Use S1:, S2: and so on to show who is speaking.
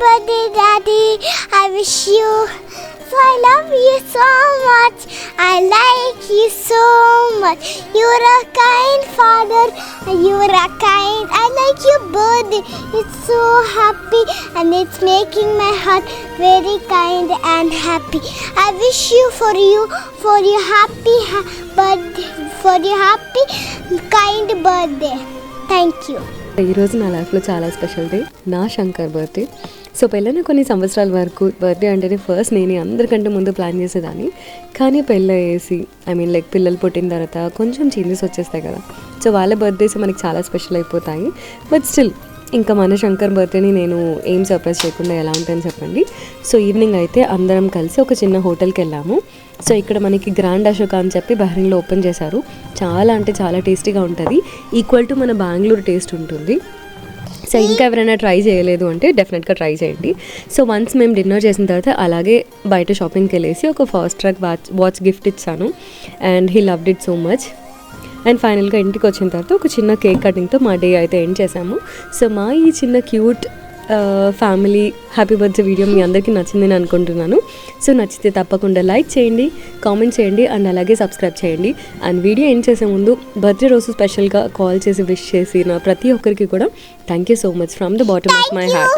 S1: birthday, Daddy. I wish you. So I love you so much. I like you so much. You're a kind father. You're a kind. I like your birthday. It's so happy and it's making my heart very kind and happy. I wish you for your happy birthday, for your happy kind birthday. Thank you.
S2: ఈరోజు నా లైఫ్లో చాలా special day, నా Shankar birthday. So పెళ్ళైన కొన్ని సంవత్సరాల వరకు birthday అంటేనే ఫస్ట్ నేను అందరికంటే ముందు ప్లాన్ చేసేదాన్ని. కానీ పెళ్ళయ్యేసి లైక్ పిల్లలు పుట్టిన తర్వాత కొంచెం చేంజెస్ వచ్చేస్తాయి కదా. సో వాళ్ళ బర్త్డేస్ మనకి చాలా స్పెషల్ అయిపోతాయి. బట్ స్టిల్ ఇంకా మన శంకర్ బర్త్డేని నేను ఏం సర్ప్రైజ్ చేయకుండా ఎలా ఉంటుందని చెప్పండి. సో ఈవినింగ్ అయితే అందరం కలిసి ఒక చిన్న హోటల్కి వెళ్ళాము. సో ఇక్కడ మనకి గ్రాండ్ అశోక అని చెప్పి బహ్రెయిన్లో ఓపెన్ చేశారు. చాలా అంటే చాలా టేస్టీగా ఉంటుంది. ఈక్వల్ టు మన బెంగళూరు టేస్ట్ ఉంటుంది. సో ఇంకా ఎవరైనా ట్రై చేయలేదు అంటే డెఫినెట్గా ట్రై చేయండి. సో వన్స్ మేము డిన్నర్ చేసిన తర్వాత అలాగే బయట షాపింగ్కి వెళ్ళేసి ఒక ఫాస్ట్ ట్రాక్ వాచ్ గిఫ్ట్ ఇచ్చాను. And he loved it so much. And ఫైనల్గా ఇంటికి వచ్చిన తర్వాత ఒక చిన్న కేక్ కటింగ్తో మా డే అయితే ఎండ్ చేసాము. సో మా ఈ చిన్న cute family happy birthday video మీ అందరికీ నచ్చిందని అనుకుంటున్నాను. సో నచ్చితే తప్పకుండా లైక్ చేయండి, కామెంట్ చేయండి అండ్ అలాగే సబ్స్క్రైబ్ చేయండి. అండ్ వీడియో ఎండ్ చేసే ముందు బర్త్డే రోజు స్పెషల్గా కాల్ చేసి విష్ చేసిన ప్రతి ఒక్కరికి కూడా thank you so much from the bottom of my heart.